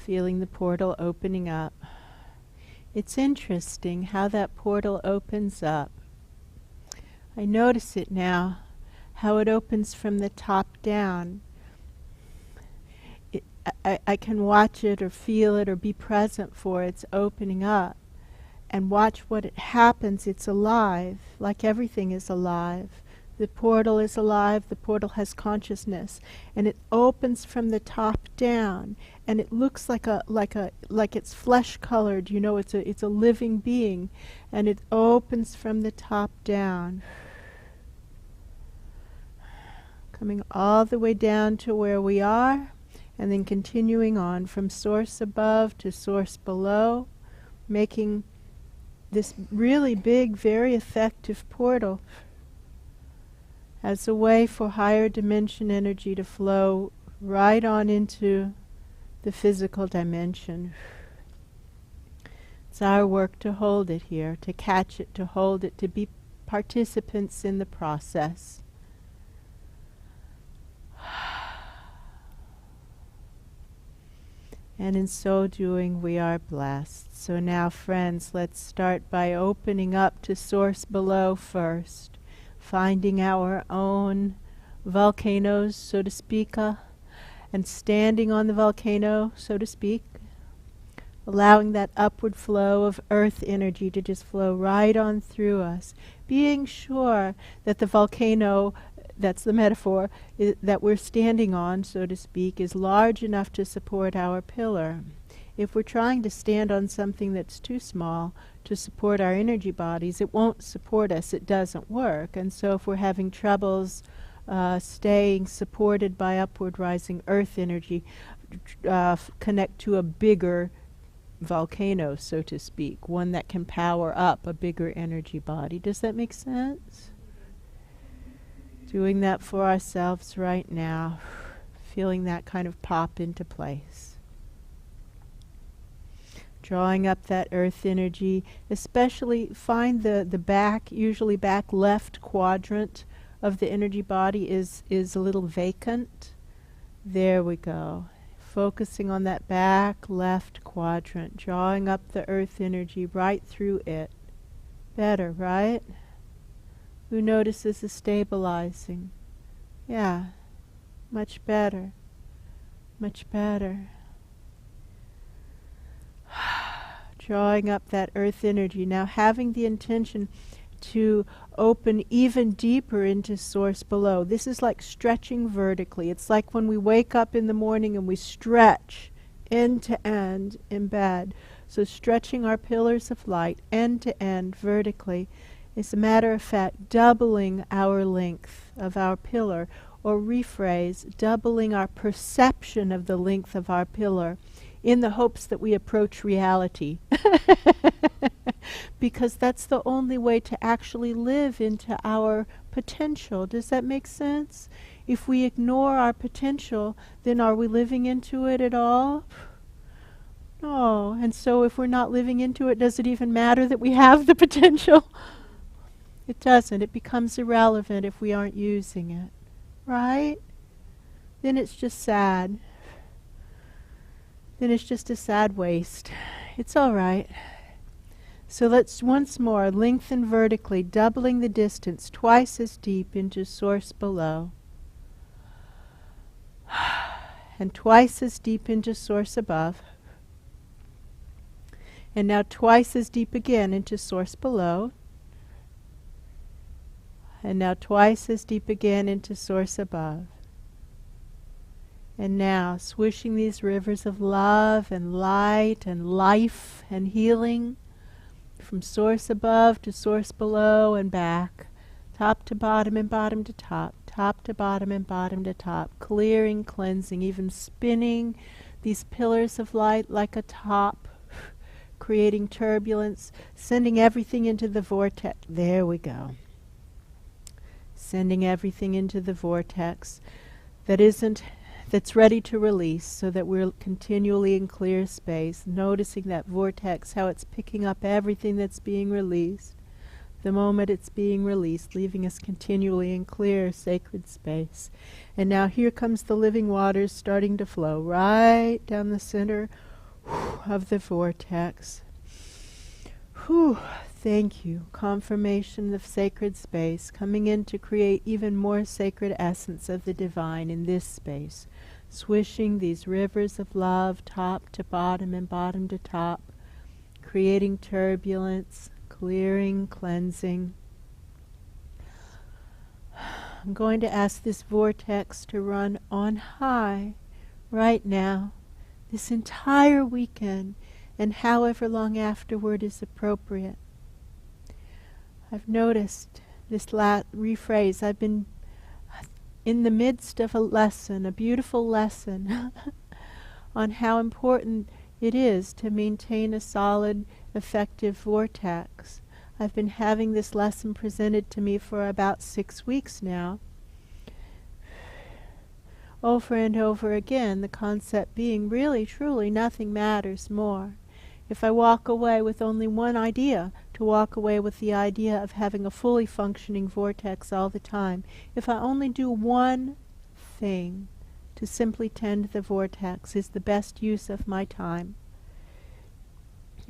feeling the portal opening up. It's interesting how that portal opens up. I notice it now, how it opens from the top down. I can watch it or feel it or be present for its opening up and watch what it happens. It's alive, like everything is alive. The portal is alive, the portal has consciousness, and it opens from the top down, and it looks like it's flesh colored, you know, it's a living being, and it opens from the top down, coming all the way down to where we are, and then continuing on from source above to source below, making this really big, very effective portal as a way for higher dimension energy to flow right on into the physical dimension. It's our work to hold it here, to catch it, to hold it, to be participants in the process. And in so doing, we are blessed. So now, friends, let's start by opening up to source below first, finding our own volcanoes, so to speak, and standing on the volcano, so to speak, allowing that upward flow of earth energy to just flow right on through us, being sure that the volcano, that's the metaphor, that we're standing on, so to speak, is large enough to support our pillar. If we're trying to stand on something that's too small to support our energy bodies, it won't support us, it doesn't work. And so if we're having troubles staying supported by upward rising earth energy, connect to a bigger volcano, so to speak, one that can power up a bigger energy body. Does that make sense? Doing that for ourselves right now, feeling that kind of pop into place. Drawing up that earth energy, especially find the back, usually back left quadrant of the energy body is a little vacant. There we go. Focusing on that back left quadrant, drawing up the earth energy right through it. Better, right? Who notices the stabilizing? Yeah, much better, much better. Drawing up that earth energy. Now having the intention to open even deeper into source below. This is like stretching vertically. It's like when we wake up in the morning and we stretch end to end in bed. So stretching our pillars of light end to end vertically. As a matter of fact, doubling our length of our pillar, or rephrase, doubling our perception of the length of our pillar in the hopes that we approach reality. Because that's the only way to actually live into our potential. Does that make sense? If we ignore our potential, then are we living into it at all? No. And so if we're not living into it, does it even matter that we have the potential? It doesn't. It becomes irrelevant if we aren't using it. Right? Then it's just sad. Then it's just a sad waste. It's all right. So let's once more lengthen vertically, doubling the distance, twice as deep into source below. And twice as deep into source above. And now twice as deep again into source below. And now twice as deep again into source above. And now swishing these rivers of love and light and life and healing from source above to source below and back, top to bottom and bottom to top, top to bottom and bottom to top, clearing, cleansing, even spinning these pillars of light like a top, creating turbulence, sending everything into the vortex. There we go. Sending everything into the vortex that's ready to release, so that we're continually in clear space, noticing that vortex, how it's picking up everything that's being released, the moment it's being released, leaving us continually in clear, sacred space. And now here comes the living waters starting to flow right down the center, of the vortex. Whew, thank you. Confirmation of sacred space, coming in to create even more sacred essence of the divine in this space, swishing these rivers of love top to bottom and bottom to top, creating turbulence, clearing, cleansing. I'm going to ask this vortex to run on high right now, this entire weekend, and however long afterward is appropriate. I've noticed this rephrase. I've been in the midst of a lesson, a beautiful lesson, on how important it is to maintain a solid, effective vortex. I've been having this lesson presented to me for about 6 weeks now. Over and over again, the concept being really, truly, nothing matters more. If I walk away with only one idea, to walk away with the idea of having a fully functioning vortex all the time. If I only do one thing, to simply tend the vortex is the best use of my time.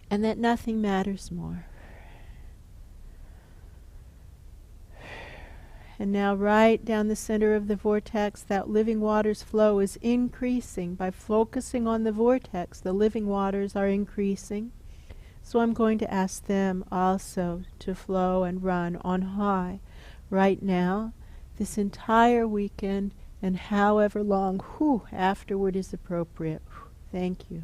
And that nothing matters more. And now right down the center of the vortex, that living waters flow is increasing. By focusing on the vortex, the living waters are increasing. So I'm going to ask them also to flow and run on high right now, this entire weekend, and however long afterward is appropriate. Thank you.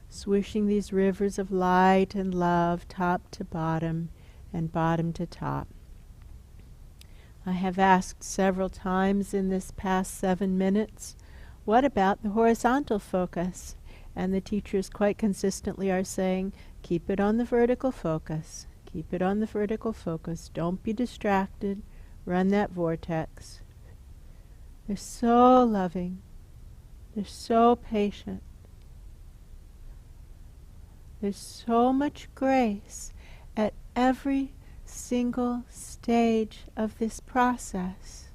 Swishing these rivers of light and love top to bottom and bottom to top. I have asked several times in this past 7 minutes, what about the horizontal focus? And the teachers quite consistently are saying, keep it on the vertical focus. Keep it on the vertical focus. Don't be distracted. Run that vortex. They're so loving. They're so patient. There's so much grace at every single stage of this process.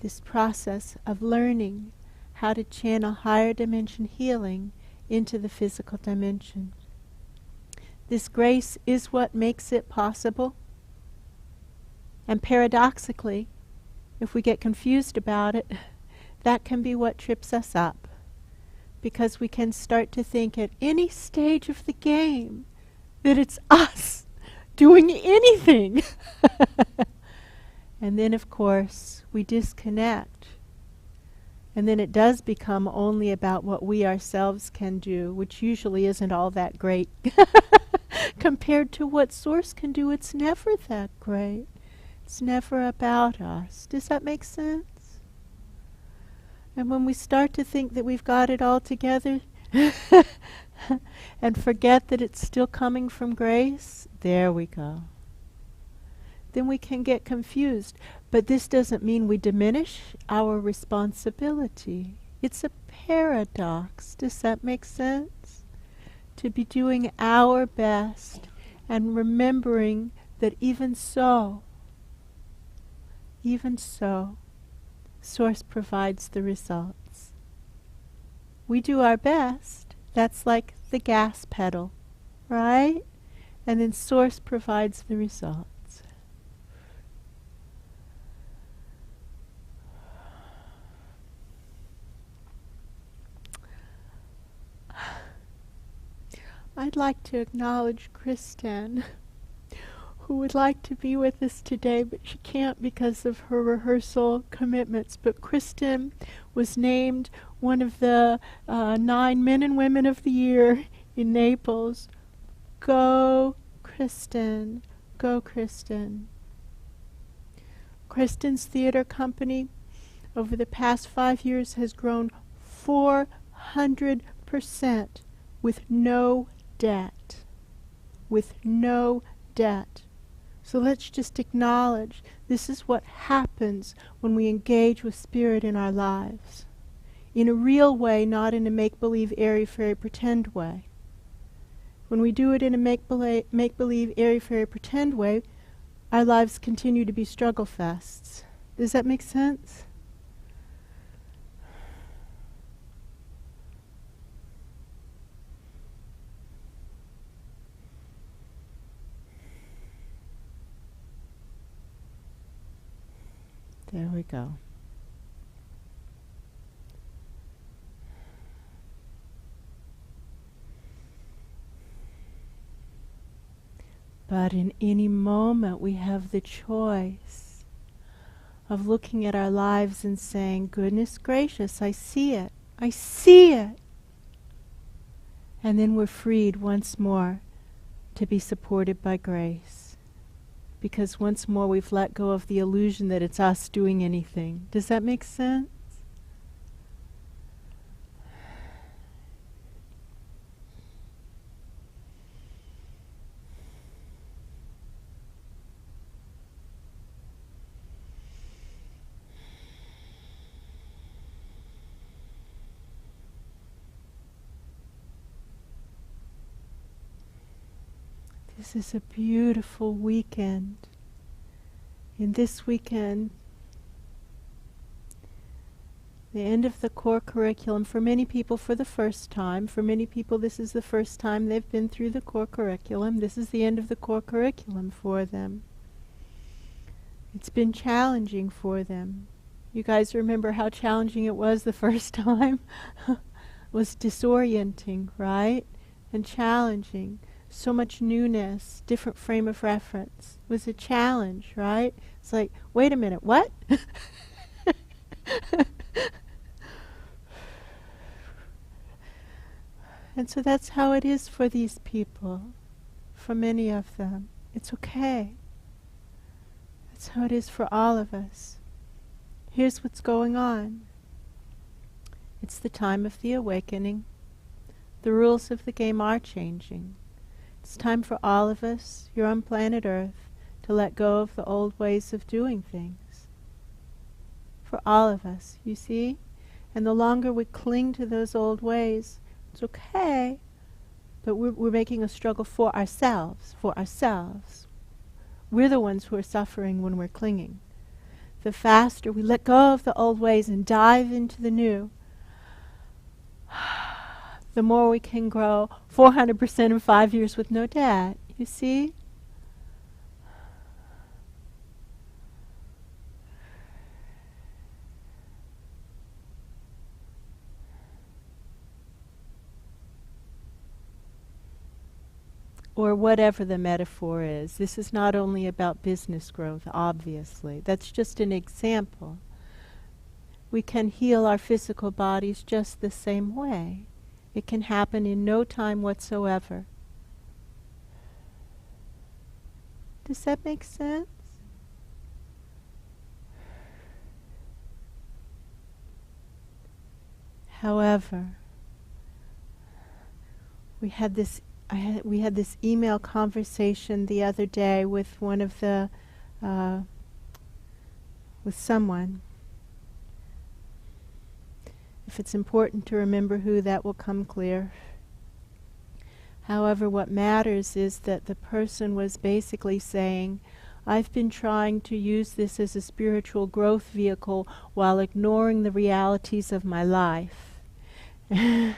This process of learning how to channel higher dimension healing into the physical dimension. This grace is what makes it possible. And paradoxically, if we get confused about it, that can be what trips us up. Because we can start to think at any stage of the game that it's us doing anything. And then, of course, we disconnect. And then it does become only about what we ourselves can do, which usually isn't all that great. Compared to what Source can do, it's never that great. It's never about us. Does that make sense? And when we start to think that we've got it all together and forget that it's still coming from grace, there we go. Then we can get confused. But this doesn't mean we diminish our responsibility. It's a paradox. Does that make sense? To be doing our best and remembering that even so, Source provides the results. We do our best. That's like the gas pedal, right? And then Source provides the results. I'd like to acknowledge Kristen, who would like to be with us today, but she can't because of her rehearsal commitments. But Kristen was named one of the 9 men and women of the year in Naples. Go, Kristen. Go, Kristen. Kristen's theater company over the past 5 years has grown 400% with no debt. With no debt. So let's just acknowledge this is what happens when we engage with Spirit in our lives. In a real way, not in a make-believe, airy-fairy, pretend way. When we do it in a make-believe, airy-fairy, pretend way, our lives continue to be struggle fests. Does that make sense? There we go. But in any moment we have the choice of looking at our lives and saying, goodness gracious, I see it. I see it. And then we're freed once more to be supported by grace. Because once more we've let go of the illusion that it's us doing anything. Does that make sense? This is a beautiful weekend. In this weekend, the end of the core curriculum, for many people for the first time. For many people this is the first time they've been through the core curriculum. This is the end of the core curriculum for them. It's been challenging for them. You guys remember how challenging it was the first time? It was disorienting, right? And challenging. So much newness, different frame of reference. It was a challenge, right? It's like, wait a minute, what? And so that's how it is for these people, for many of them. It's okay. That's how it is for all of us. Here's what's going on. It's the time of the awakening. The rules of the game are changing. It's time for all of us, here on planet Earth, to let go of the old ways of doing things. For all of us, you see? And the longer we cling to those old ways, it's okay, but we're making a struggle for ourselves, for ourselves. We're the ones who are suffering when we're clinging. The faster we let go of the old ways and dive into the new, the more we can grow 400% in 5 years with no debt. You see? Or whatever the metaphor is. This is not only about business growth, obviously. That's just an example. We can heal our physical bodies just the same way. It can happen in no time whatsoever. Does that make sense? However, we had this email conversation the other day with one of the with someone. If it's important to remember who, that will come clear. However, what matters is that the person was basically saying, I've been trying to use this as a spiritual growth vehicle while ignoring the realities of my life. And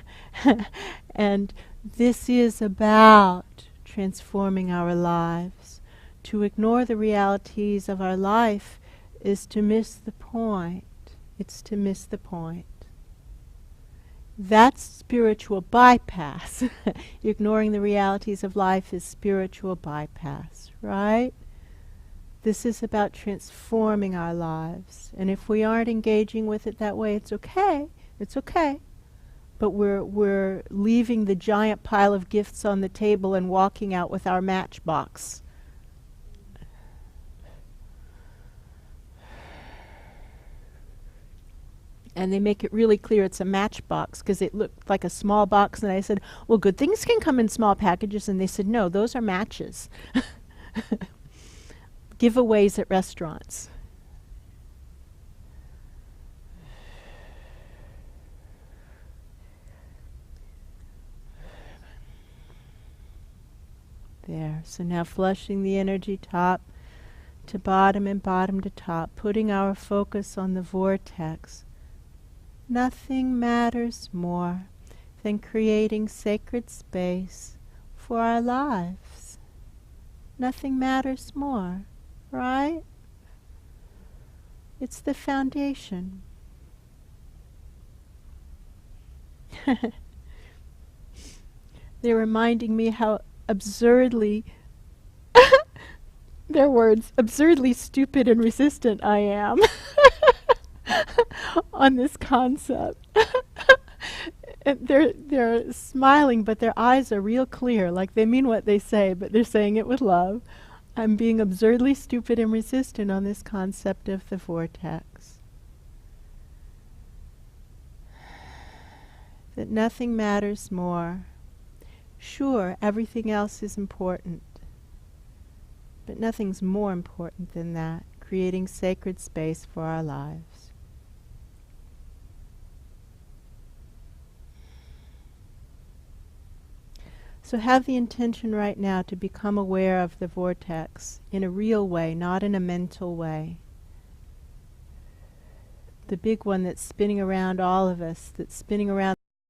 this is about transforming our lives. To ignore the realities of our life is to miss the point. It's to miss the point. That's spiritual bypass. Ignoring the realities of life is spiritual bypass, right? This is about transforming our lives. And if we aren't engaging with it that way, it's okay. It's okay. But we're leaving the giant pile of gifts on the table and walking out with our matchbox. And they make it really clear it's a matchbox because it looked like a small box. And I said, well, good things can come in small packages. And they said, no, those are matches. Giveaways at restaurants. There. So now flushing the energy top to bottom and bottom to top, putting our focus on the vortex. Nothing matters more than creating sacred space for our lives. Nothing matters more, right? It's the foundation. They're reminding me how absurdly, their words, absurdly stupid and resistant I am on this concept. And they're smiling, but their eyes are real clear, like they mean what they say, but they're saying it with love. I'm being absurdly stupid and resistant on this concept of the vortex. That nothing matters more. Sure, everything else is important, but nothing's more important than that, creating sacred space for our lives. So have the intention right now to become aware of the vortex in a real way, not in a mental way. The big one that's spinning around all of us, that's spinning around